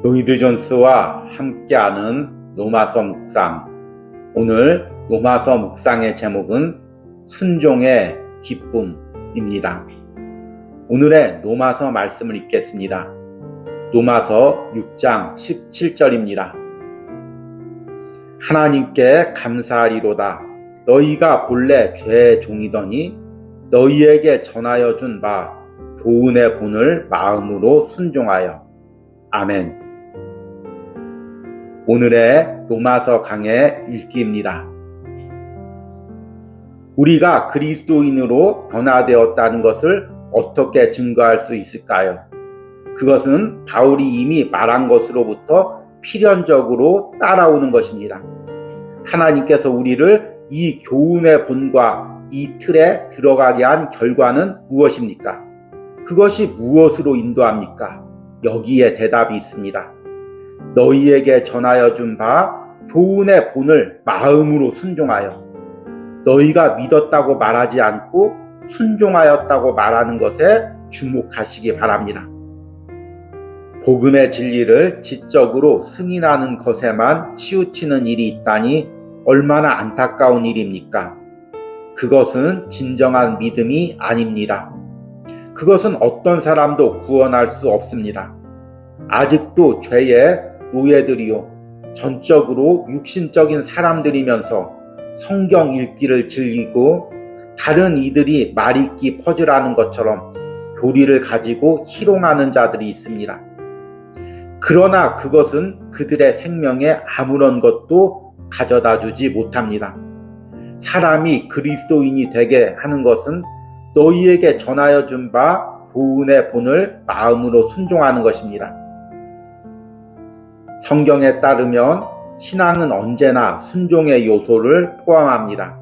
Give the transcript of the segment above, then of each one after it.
로이드 존스와 함께하는 로마서 묵상. 오늘 로마서 묵상의 제목은 순종의 기쁨입니다. 오늘의 로마서 말씀을 읽겠습니다. 로마서 6장 17절입니다. 하나님께 감사하리로다. 너희가 본래 죄의 종이더니 너희에게 전하여 준 바 교훈의 본을 마음으로 순종하여. 아멘. 오늘의 로마서 강의 읽기입니다. 우리가 그리스도인으로 변화되었다는 것을 어떻게 증거할 수 있을까요? 그것은 바울이 이미 말한 것으로부터 필연적으로 따라오는 것입니다. 하나님께서 우리를 이 교훈의 본과 이 틀에 들어가게 한 결과는 무엇입니까? 그것이 무엇으로 인도합니까? 여기에 대답이 있습니다. 너희에게 전하여 준 바 교훈의 본을 마음으로 순종하여. 너희가 믿었다고 말하지 않고 순종하였다고 말하는 것에 주목하시기 바랍니다. 복음의 진리를 지적으로 승인하는 것에만 치우치는 일이 있다니 얼마나 안타까운 일입니까? 그것은 진정한 믿음이 아닙니다. 그것은 어떤 사람도 구원할 수 없습니다. 아직도 죄의 노예들이요, 전적으로 육신적인 사람들이면서 성경 읽기를 즐기고 다른 이들이 말 읽기 퍼즐하는 것처럼 교리를 가지고 희롱하는 자들이 있습니다. 그러나 그것은 그들의 생명에 아무런 것도 가져다 주지 못합니다. 사람이 그리스도인이 되게 하는 것은 너희에게 전하여 준 바 교훈의 본을 마음으로 순종하는 것입니다. 성경에 따르면 신앙은 언제나 순종의 요소를 포함합니다.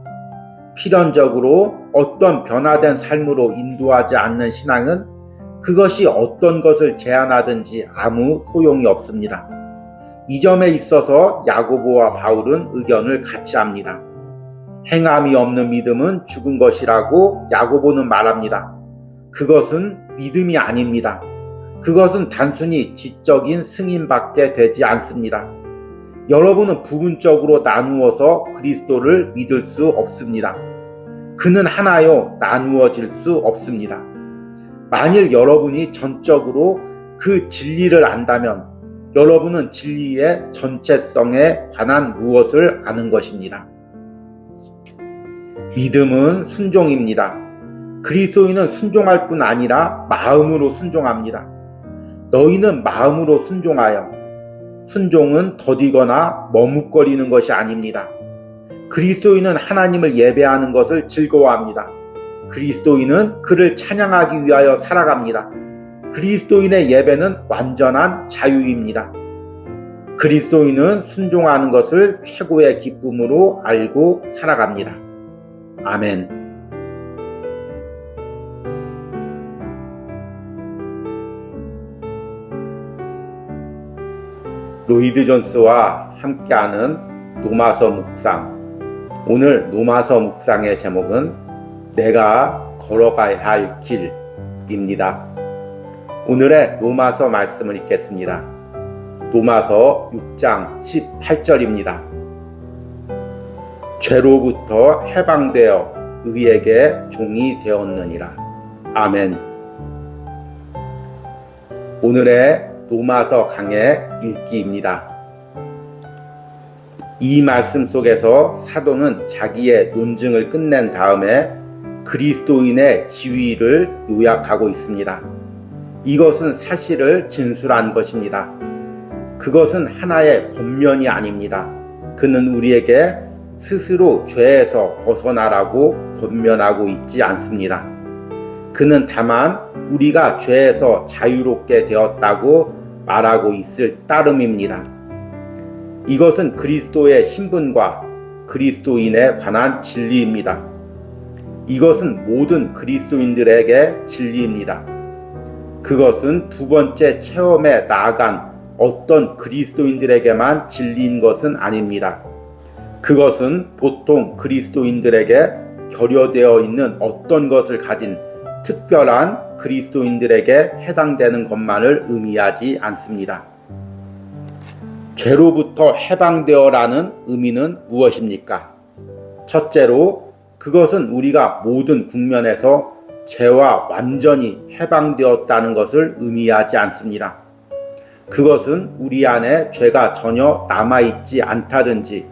필연적으로 어떤 변화된 삶으로 인도하지 않는 신앙은 그것이 어떤 것을 제안하든지 아무 소용이 없습니다. 이 점에 있어서 야고보와 바울은 의견을 같이 합니다. 행함이 없는 믿음은 죽은 것이라고 야고보는 말합니다. 그것은 믿음이 아닙니다. 그것은 단순히 지적인 승인밖에 되지 않습니다. 여러분은 부분적으로 나누어서 그리스도를 믿을 수 없습니다. 그는 하나요 나누어질 수 없습니다. 만일 여러분이 전적으로 그 진리를 안다면 여러분은 진리의 전체성에 관한 무엇을 아는 것입니다. 믿음은 순종입니다. 그리스도인은 순종할 뿐 아니라 마음으로 순종합니다. 너희는 마음으로 순종하여. 순종은 더디거나 머뭇거리는 것이 아닙니다. 그리스도인은 하나님을 예배하는 것을 즐거워합니다. 그리스도인은 그를 찬양하기 위하여 살아갑니다. 그리스도인의 예배는 완전한 자유입니다. 그리스도인은 순종하는 것을 최고의 기쁨으로 알고 살아갑니다. 아멘. 로이드 존스와 함께하는 로마서 묵상. 오늘 로마서 묵상의 제목은 내가 걸어가야 할 길입니다. 오늘의 로마서 말씀을 읽겠습니다. 로마서 6장 18절입니다. 죄로부터 해방되어 의에게 종이 되었느니라. 아멘. 오늘의 로마서 강의 읽기입니다. 이 말씀 속에서 사도는 자기의 논증을 끝낸 다음에 그리스도인의 지위를 요약하고 있습니다. 이것은 사실을 진술한 것입니다. 그것은 하나의 권면이 아닙니다. 그는 우리에게 스스로 죄에서 벗어나라고 권면하고 있지 않습니다. 그는 다만 우리가 죄에서 자유롭게 되었다고 말하고 있을 따름입니다. 이것은 그리스도의 신분과 그리스도인에 관한 진리입니다. 이것은 모든 그리스도인들에게 진리입니다. 그것은 두 번째 체험에 나아간 어떤 그리스도인들에게만 진리인 것은 아닙니다. 그것은 보통 그리스도인들에게 결여되어 있는 어떤 것을 가진 특별한 그리스도인들에게 해당되는 것만을 의미하지 않습니다. 죄로부터 해방되어라는 의미는 무엇입니까? 첫째로 그것은 우리가 모든 국면에서 죄와 완전히 해방되었다는 것을 의미하지 않습니다. 그것은 우리 안에 죄가 전혀 남아있지 않다든지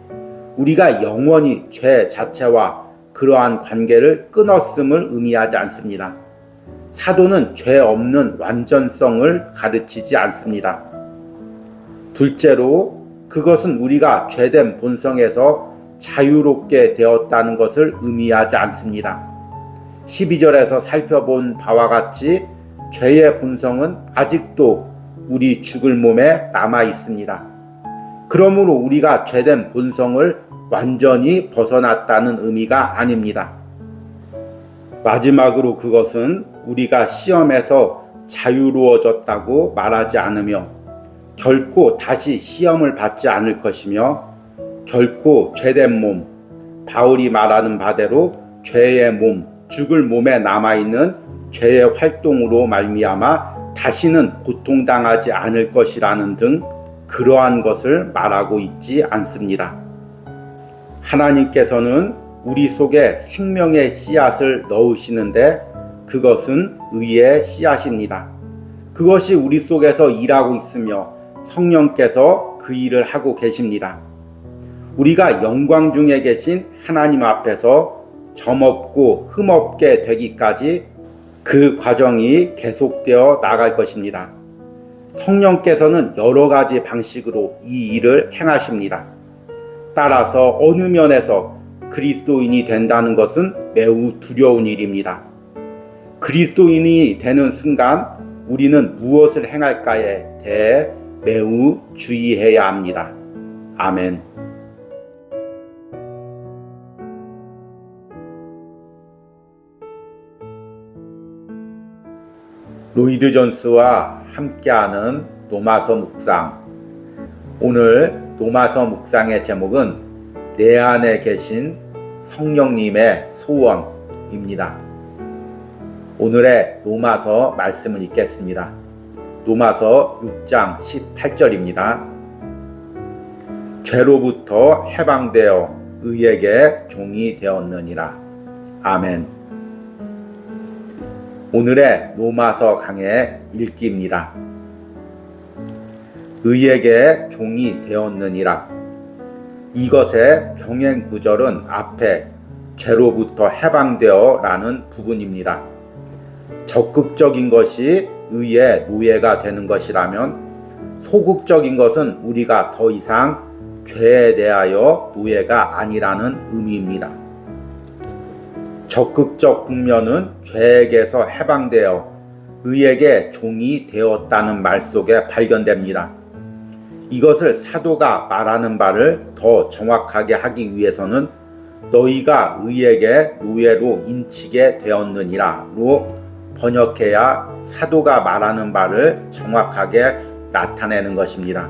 우리가 영원히 죄 자체와 그러한 관계를 끊었음을 의미하지 않습니다. 사도는 죄 없는 완전성을 가르치지 않습니다. 둘째로 그것은 우리가 죄된 본성에서 자유롭게 되었다는 것을 의미하지 않습니다. 12절에서 살펴본 바와 같이 죄의 본성은 아직도 우리 죽을 몸에 남아 있습니다. 그러므로 우리가 죄된 본성을 완전히 벗어났다는 의미가 아닙니다. 마지막으로 그것은 우리가 시험에서 자유로워졌다고 말하지 않으며 결코 다시 시험을 받지 않을 것이며 결코 죄된 몸, 바울이 말하는 바대로 죄의 몸, 죽을 몸에 남아있는 죄의 활동으로 말미암아 다시는 고통당하지 않을 것이라는 등 그러한 것을 말하고 있지 않습니다. 하나님께서는 우리 속에 생명의 씨앗을 넣으시는데 그것은 의의 씨앗입니다. 그것이 우리 속에서 일하고 있으며 성령께서 그 일을 하고 계십니다. 우리가 영광 중에 계신 하나님 앞에서 점없고 흠없게 되기까지 그 과정이 계속되어 나갈 것입니다. 성령께서는 여러 가지 방식으로 이 일을 행하십니다. 따라서 어느 면에서 그리스도인이 된다는 것은 매우 두려운 일입니다. 그리스도인이 되는 순간 우리는 무엇을 행할까에 대해 매우 주의해야 합니다. 아멘. 로이드 존스와 함께하는 로마서 묵상. 오늘 로마서 묵상의 제목은 내 안에 계신 성령님의 소원입니다. 오늘의 로마서 말씀을 읽겠습니다. 로마서 6장 18절입니다. 죄로부터 해방되어 의에게 종이 되었느니라. 아멘. 오늘의 로마서 강의 읽기입니다. 의에게 종이 되었느니라. 이것의 병행 구절은 앞에 죄로부터 해방되어 라는 부분입니다. 적극적인 것이 의의 노예가 되는 것이라면 소극적인 것은 우리가 더 이상 죄에 대하여 노예가 아니라는 의미입니다. 적극적 국면은 죄에게서 해방되어 의에게 종이 되었다는 말 속에 발견됩니다. 이것을 사도가 말하는 바를 더 정확하게 하기 위해서는 너희가 의에게 노예로 인치게 되었느니라로 번역해야 사도가 말하는 바를 정확하게 나타내는 것입니다.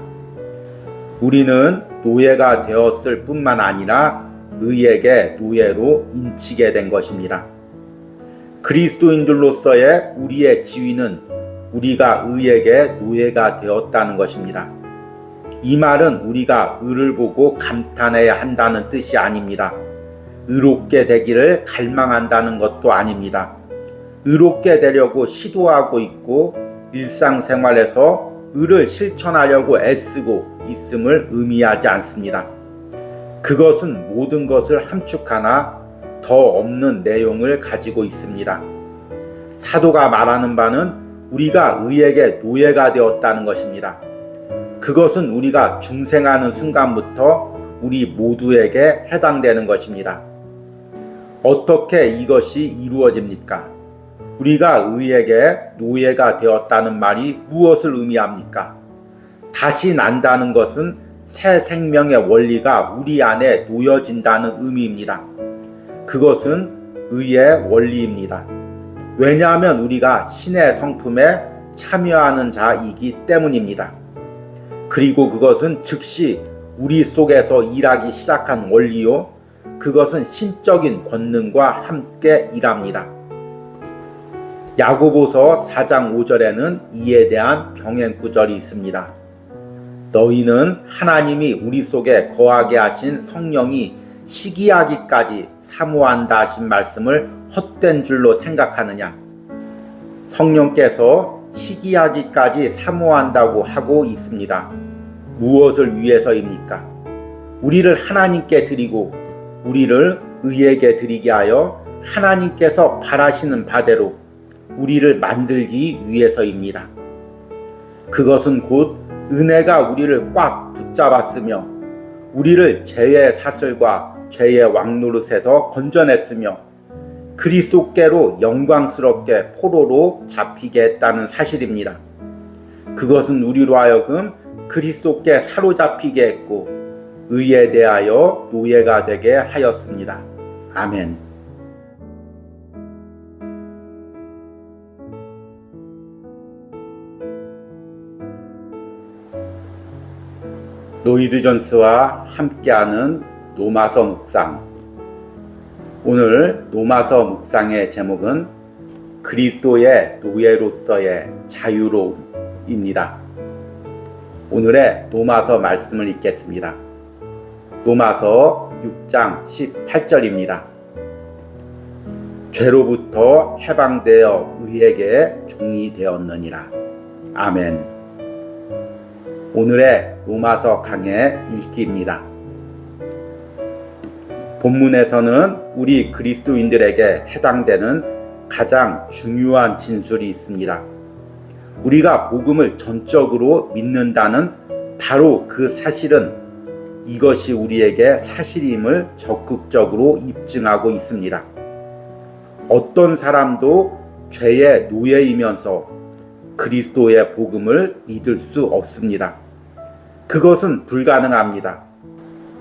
우리는 노예가 되었을 뿐만 아니라 의에게 노예로 인치게 된 것입니다. 그리스도인들로서의 우리의 지위는 우리가 의에게 노예가 되었다는 것입니다. 이 말은 우리가 의를 보고 감탄해야 한다는 뜻이 아닙니다. 의롭게 되기를 갈망한다는 것도 아닙니다. 의롭게 되려고 시도하고 있고 일상생활에서 의를 실천하려고 애쓰고 있음을 의미하지 않습니다. 그것은 모든 것을 함축하나 더 없는 내용을 가지고 있습니다. 사도가 말하는 바는 우리가 의에게 노예가 되었다는 것입니다. 그것은 우리가 중생하는 순간부터 우리 모두에게 해당되는 것입니다. 어떻게 이것이 이루어집니까? 우리가 의에게 노예가 되었다는 말이 무엇을 의미합니까? 다시 난다는 것은 새 생명의 원리가 우리 안에 놓여진다는 의미입니다. 그것은 의의 원리입니다. 왜냐하면 우리가 신의 성품에 참여하는 자이기 때문입니다. 그리고 그것은 즉시 우리 속에서 일하기 시작한 원리요, 그것은 신적인 권능과 함께 일합니다. 야고보서 4장 5절에는 이에 대한 병행 구절이 있습니다. 너희는 하나님이 우리 속에 거하게 하신 성령이 시기하기까지 사모한다 하신 말씀을 헛된 줄로 생각하느냐? 성령께서 시기하기까지 사모한다고 하고 있습니다. 무엇을 위해서입니까? 우리를 하나님께 드리고 우리를 의에게 드리게 하여 하나님께서 바라시는 바대로 우리를 만들기 위해서입니다. 그것은 곧 은혜가 우리를 꽉 붙잡았으며 우리를 죄의 사슬과 죄의 왕노릇에서 건져냈으며 그리스도께로 영광스럽게 포로로 잡히게 했다는 사실입니다. 그것은 우리로 하여금 그리스도께 사로잡히게 했고 의에 대하여 노예가 되게 하였습니다. 아멘. 로이드 존스와 함께하는 노마서 묵상. 오늘 노마서 묵상의 제목은 그리스도의 노예로서의 자유로움입니다. 오늘의 노마서 말씀을 읽겠습니다. 노마서 6장 18절입니다. 죄로부터 해방되어 의에게 종이 되었느니라. 아멘. 오늘의 로마서 강의 읽기입니다. 본문에서는 우리 그리스도인들에게 해당되는 가장 중요한 진술이 있습니다. 우리가 복음을 전적으로 믿는다는 바로 그 사실은 이것이 우리에게 사실임을 적극적으로 입증하고 있습니다. 어떤 사람도 죄의 노예이면서 그리스도의 복음을 믿을 수 없습니다. 그것은 불가능합니다.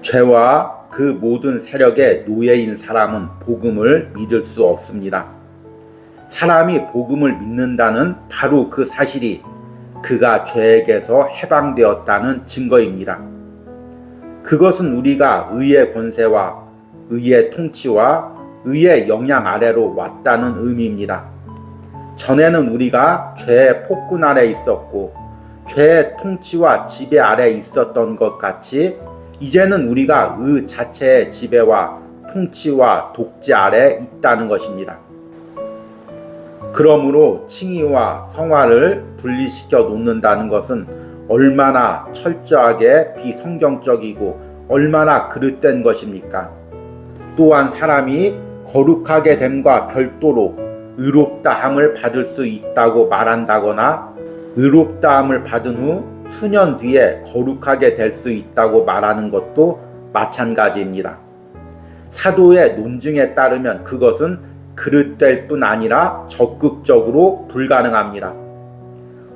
죄와 그 모든 세력의 노예인 사람은 복음을 믿을 수 없습니다. 사람이 복음을 믿는다는 바로 그 사실이 그가 죄에게서 해방되었다는 증거입니다. 그것은 우리가 의의 권세와 의의 통치와 의의 영향 아래로 왔다는 의미입니다. 전에는 우리가 죄의 폭군 아래 있었고 죄의 통치와 지배 아래 있었던 것 같이 이제는 우리가 의 자체의 지배와 통치와 독재 아래 있다는 것입니다. 그러므로 칭의와 성화를 분리시켜 놓는다는 것은 얼마나 철저하게 비성경적이고 얼마나 그릇된 것입니까? 또한 사람이 거룩하게 됨과 별도로 의롭다함을 받을 수 있다고 말한다거나 의롭다함을 받은 후 수년 뒤에 거룩하게 될 수 있다고 말하는 것도 마찬가지입니다. 사도의 논증에 따르면 그것은 그릇될 뿐 아니라 적극적으로 불가능합니다.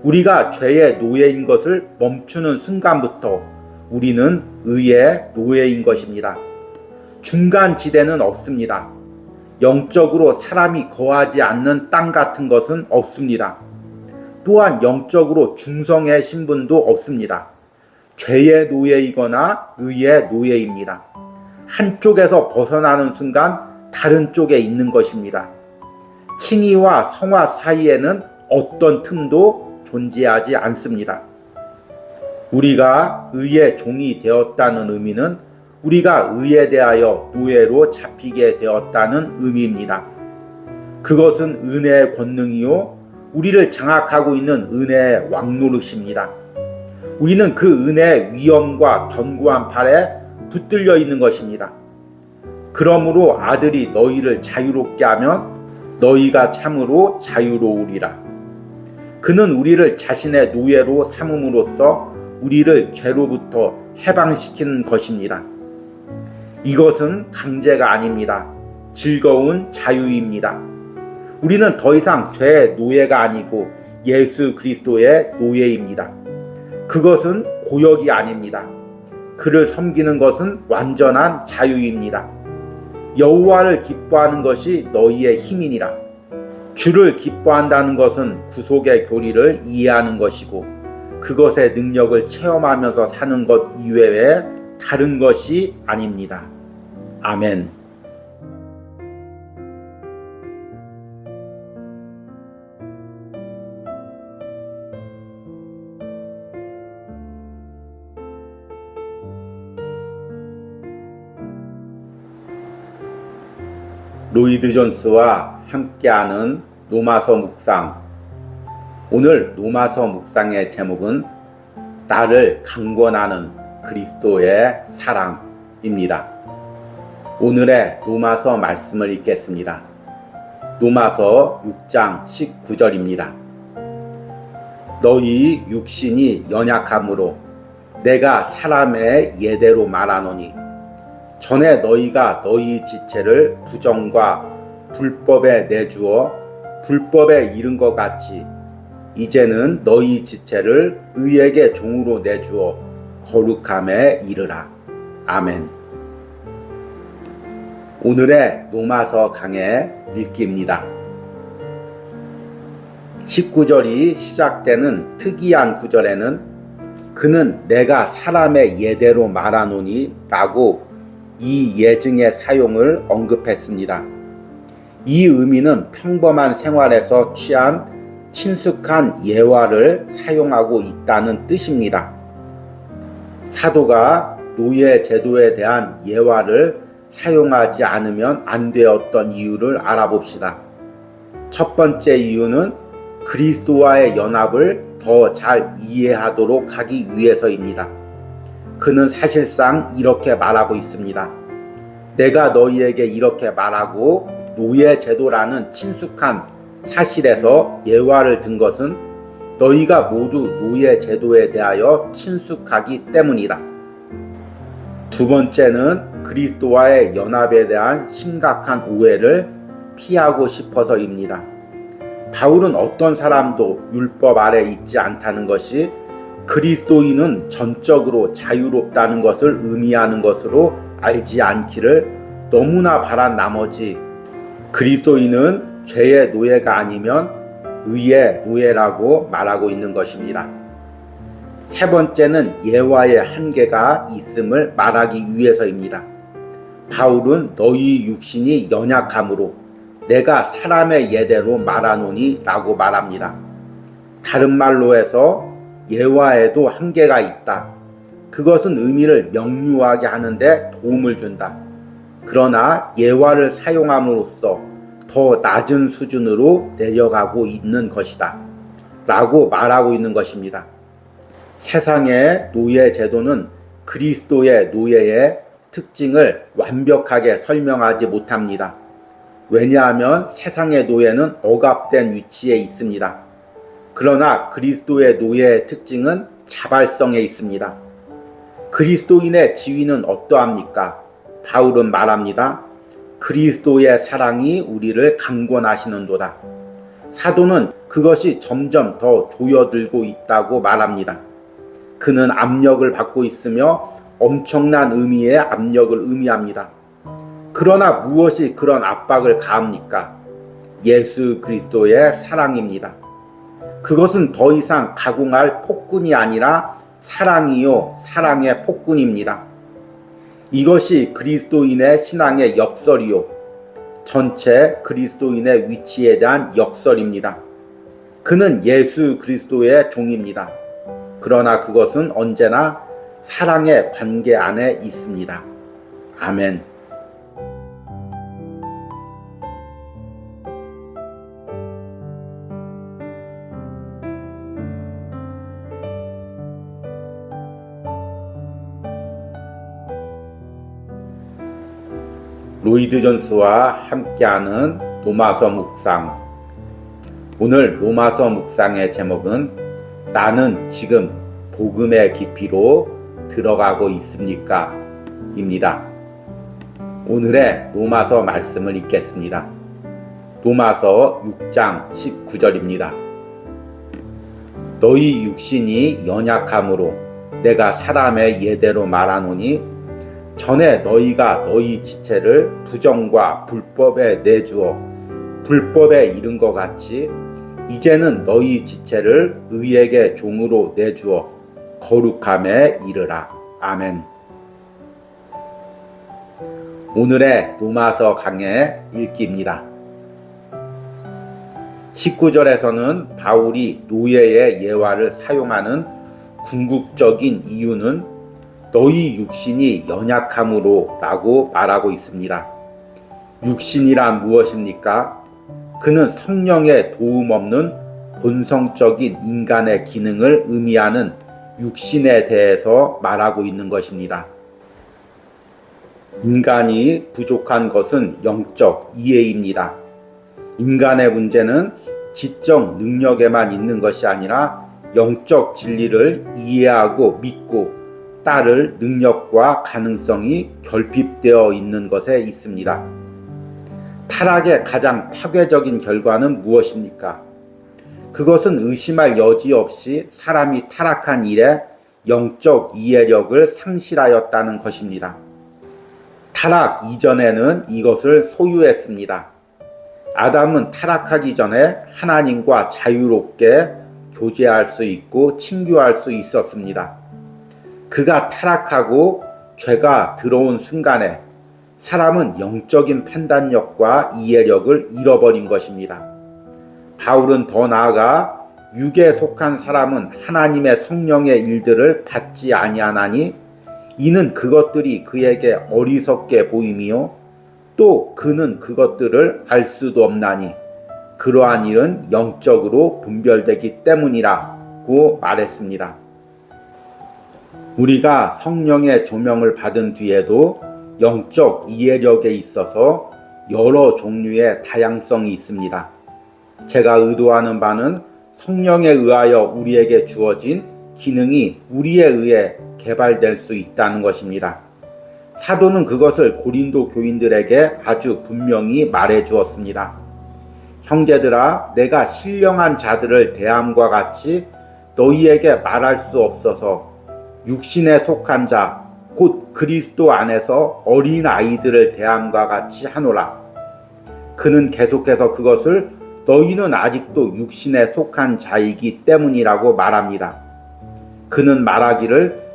우리가 죄의 노예인 것을 멈추는 순간부터 우리는 의의 노예인 것입니다. 중간 지대는 없습니다. 영적으로 사람이 거하지 않는 땅 같은 것은 없습니다. 또한 영적으로 중성의 신분도 없습니다. 죄의 노예이거나 의의 노예입니다. 한쪽에서 벗어나는 순간 다른 쪽에 있는 것입니다. 칭의와 성화 사이에는 어떤 틈도 존재하지 않습니다. 우리가 의의 종이 되었다는 의미는 우리가 의에 대하여 노예로 잡히게 되었다는 의미입니다. 그것은 은혜의 권능이요 우리를 장악하고 있는 은혜의 왕노릇입니다. 우리는 그 은혜의 위엄과 견고한 팔에 붙들려 있는 것입니다. 그러므로 아들이 너희를 자유롭게 하면 너희가 참으로 자유로우리라. 그는 우리를 자신의 노예로 삼음으로써 우리를 죄로부터 해방시키는 것입니다. 이것은 강제가 아닙니다. 즐거운 자유입니다. 우리는 더 이상 죄의 노예가 아니고 예수 그리스도의 노예입니다. 그것은 고역이 아닙니다. 그를 섬기는 것은 완전한 자유입니다. 여호와를 기뻐하는 것이 너희의 힘이니라. 주를 기뻐한다는 것은 구속의 교리를 이해하는 것이고 그것의 능력을 체험하면서 사는 것 이외에 다른 것이 아닙니다. 아멘. 로이드 존스와 함께하는 로마서 묵상. 오늘 로마서 묵상의 제목은 나를 강권하는 그리스도의 사랑입니다. 오늘의 로마서 말씀을 읽겠습니다. 로마서 6장 19절입니다. 너희 육신이 연약함으로 내가 사람의 예대로 말하노니 전에 너희가 너희 지체를 부정과 불법에 내주어 불법에 이른 것 같이 이제는 너희 지체를 의에게 종으로 내주어 거룩함에 이르라. 아멘. 오늘의 로마서 강의 읽기입니다. 19절이 시작되는 특이한 구절에는 그는 내가 사람의 예대로 말하노니 라고 이 예증의 사용을 언급했습니다. 이 의미는 평범한 생활에서 취한 친숙한 예화를 사용하고 있다는 뜻입니다. 사도가 노예 제도에 대한 예화를 사용하지 않으면 안 되었던 이유를 알아봅시다. 첫 번째 이유는 그리스도와의 연합을 더 잘 이해하도록 하기 위해서입니다. 그는 사실상 이렇게 말하고 있습니다. 내가 너희에게 이렇게 말하고 노예 제도라는 친숙한 사실에서 예화를 든 것은 너희가 모두 노예 제도에 대하여 친숙하기 때문이다. 두 번째는 그리스도와의 연합에 대한 심각한 오해를 피하고 싶어서입니다. 바울은 어떤 사람도 율법 아래 있지 않다는 것이 그리스도인은 전적으로 자유롭다는 것을 의미하는 것으로 알지 않기를 너무나 바란 나머지 그리스도인은 죄의 노예가 아니면 의의 노예라고 말하고 있는 것입니다. 세 번째는 예화의 한계가 있음을 말하기 위해서입니다. 바울은 너희 육신이 연약함으로 내가 사람의 예대로 말하노니 라고 말합니다. 다른 말로 해서 예화에도 한계가 있다. 그것은 의미를 명료하게 하는데 도움을 준다. 그러나 예화를 사용함으로써 더 낮은 수준으로 내려가고 있는 것이다. 라고 말하고 있는 것입니다. 세상의 노예 제도는 그리스도의 노예의 특징을 완벽하게 설명하지 못합니다. 왜냐하면 세상의 노예는 억압된 위치에 있습니다. 그러나 그리스도의 노예의 특징은 자발성에 있습니다. 그리스도인의 지위는 어떠합니까? 바울은 말합니다. 그리스도의 사랑이 우리를 강권하시는도다. 사도는 그것이 점점 더 조여들고 있다고 말합니다. 그는 압력을 받고 있으며 엄청난 의미의 압력을 의미합니다. 그러나 무엇이 그런 압박을 가합니까? 예수 그리스도의 사랑입니다. 그것은 더 이상 가공할 폭군이 아니라 사랑이요 사랑의 폭군입니다. 이것이 그리스도인의 신앙의 역설이요 전체 그리스도인의 위치에 대한 역설입니다. 그는 예수 그리스도의 종입니다. 그러나 그것은 언제나 사랑의 관계 안에 있습니다. 아멘. 로이드 존스와 함께하는 로마서 묵상. 오늘 로마서 묵상의 제목은 나는 지금 복음의 깊이로 들어가고 있습니까? 입니다. 오늘의 로마서 말씀을 읽겠습니다. 로마서 6장 19절입니다. 너희 육신이 연약함으로 내가 사람의 예대로 말하노니 전에 너희가 너희 지체를 부정과 불법에 내주어 불법에 이른 것 같이 이제는 너희 지체를 의에게 종으로 내주어 거룩함에 이르라. 아멘. 오늘의 로마서 강의 읽기입니다. 19절에서는 바울이 노예의 예화를 사용하는 궁극적인 이유는 너희 육신이 연약함으로 라고 말하고 있습니다. 육신이란 무엇입니까? 그는 성령의 도움 없는 본성적인 인간의 기능을 의미하는 육신에 대해서 말하고 있는 것입니다. 인간이 부족한 것은 영적 이해입니다. 인간의 문제는 지적 능력에만 있는 것이 아니라 영적 진리를 이해하고 믿고 따를 능력과 가능성이 결핍되어 있는 것에 있습니다. 타락의 가장 파괴적인 결과는 무엇입니까? 그것은 의심할 여지 없이 사람이 타락한 일에 영적 이해력을 상실하였다는 것입니다. 타락 이전에는 이것을 소유했습니다. 아담은 타락하기 전에 하나님과 자유롭게 교제할 수 있고 친교할 수 있었습니다. 그가 타락하고 죄가 들어온 순간에 사람은 영적인 판단력과 이해력을 잃어버린 것입니다. 바울은 더 나아가 육에 속한 사람은 하나님의 성령의 일들을 받지 아니하나니 이는 그것들이 그에게 어리석게 보임이요 또 그는 그것들을 알 수도 없나니 그러한 일은 영적으로 분별되기 때문이라고 말했습니다. 우리가 성령의 조명을 받은 뒤에도 영적 이해력에 있어서 여러 종류의 다양성이 있습니다. 제가 의도하는 바는 성령에 의하여 우리에게 주어진 기능이 우리에 의해 개발될 수 있다는 것입니다. 사도는 그것을 고린도 교인들에게 아주 분명히 말해 주었습니다. 형제들아, 내가 신령한 자들을 대함과 같이 너희에게 말할 수 없어서 육신에 속한 자, 곧 그리스도 안에서 어린 아이들을 대함과 같이 하노라. 그는 계속해서 그것을 너희는 아직도 육신에 속한 자이기 때문이라고 말합니다. 그는 말하기를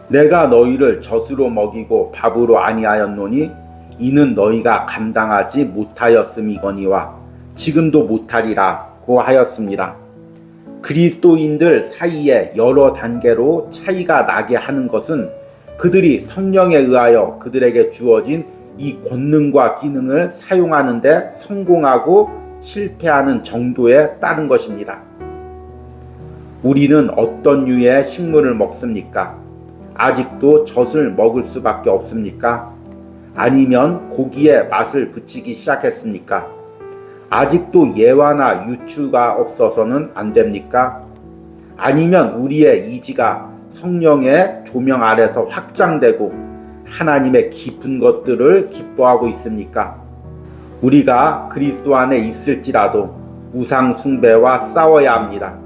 내가 너희를 젖으로 먹이고 밥으로 아니하였노니 이는 너희가 감당하지 못하였음이거니와 지금도 못하리라고 하였습니다. 그리스도인들 사이에 여러 단계로 차이가 나게 하는 것은 그들이 성령에 의하여 그들에게 주어진 이 권능과 기능을 사용하는 데 성공하고 실패하는 정도에 따른 것입니다. 우리는 어떤 류의 식물을 먹습니까? 아직도 젖을 먹을 수밖에 없습니까? 아니면 고기에 맛을 붙이기 시작했습니까? 아직도 예화나 유추가 없어서는 안 됩니까? 아니면 우리의 이지가 성령의 조명 아래서 확장되고 하나님의 깊은 것들을 기뻐하고 있습니까? 우리가 그리스도 안에 있을지라도 우상 숭배와 싸워야 합니다.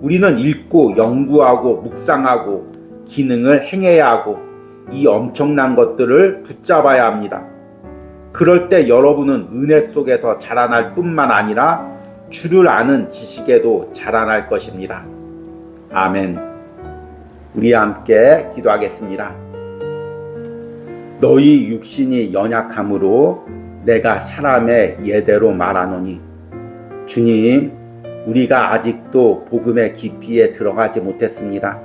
우리는 읽고 연구하고 묵상하고 기능을 행해야 하고 이 엄청난 것들을 붙잡아야 합니다. 그럴 때 여러분은 은혜 속에서 자라날 뿐만 아니라 주를 아는 지식에도 자라날 것입니다. 아멘. 우리 함께 기도하겠습니다. 너희 육신이 연약함으로 내가 사람의 예대로 말하노니 주님, 우리가 아직도 복음의 깊이에 들어가지 못했습니다.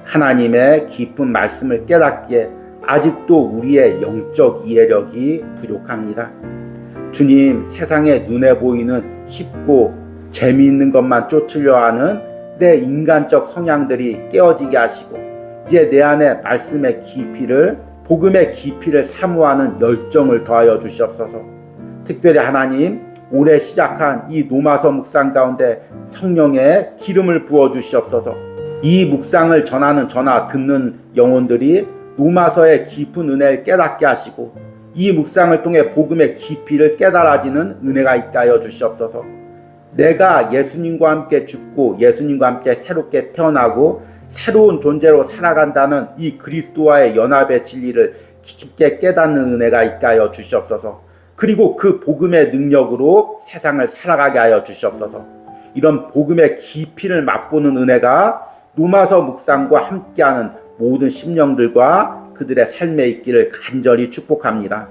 하나님의 깊은 말씀을 깨닫기에 아직도 우리의 영적 이해력이 부족합니다. 주님, 세상에 눈에 보이는 쉽고 재미있는 것만 쫓으려 하는 내 인간적 성향들이 깨어지게 하시고 이제 내 안에 말씀의 깊이를, 복음의 깊이를 사모하는 열정을 더하여 주시옵소서. 특별히 하나님, 올해 시작한 이 노마서 묵상 가운데 성령의 기름을 부어 주시옵소서. 이 묵상을 전하는 저나 듣는 영혼들이 노마서의 깊은 은혜를 깨닫게 하시고 이 묵상을 통해 복음의 깊이를 깨달아지는 은혜가 있게 하여 주시옵소서. 내가 예수님과 함께 죽고 예수님과 함께 새롭게 태어나고 새로운 존재로 살아간다는 이 그리스도와의 연합의 진리를 깊게 깨닫는 은혜가 있게 하여 주시옵소서. 그리고 그 복음의 능력으로 세상을 살아가게 하여 주시옵소서. 이런 복음의 깊이를 맛보는 은혜가 노마서 묵상과 함께하는 모든 심령들과 그들의 삶에 있기를 간절히 축복합니다.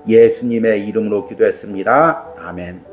예수님의 이름으로 기도했습니다. 아멘.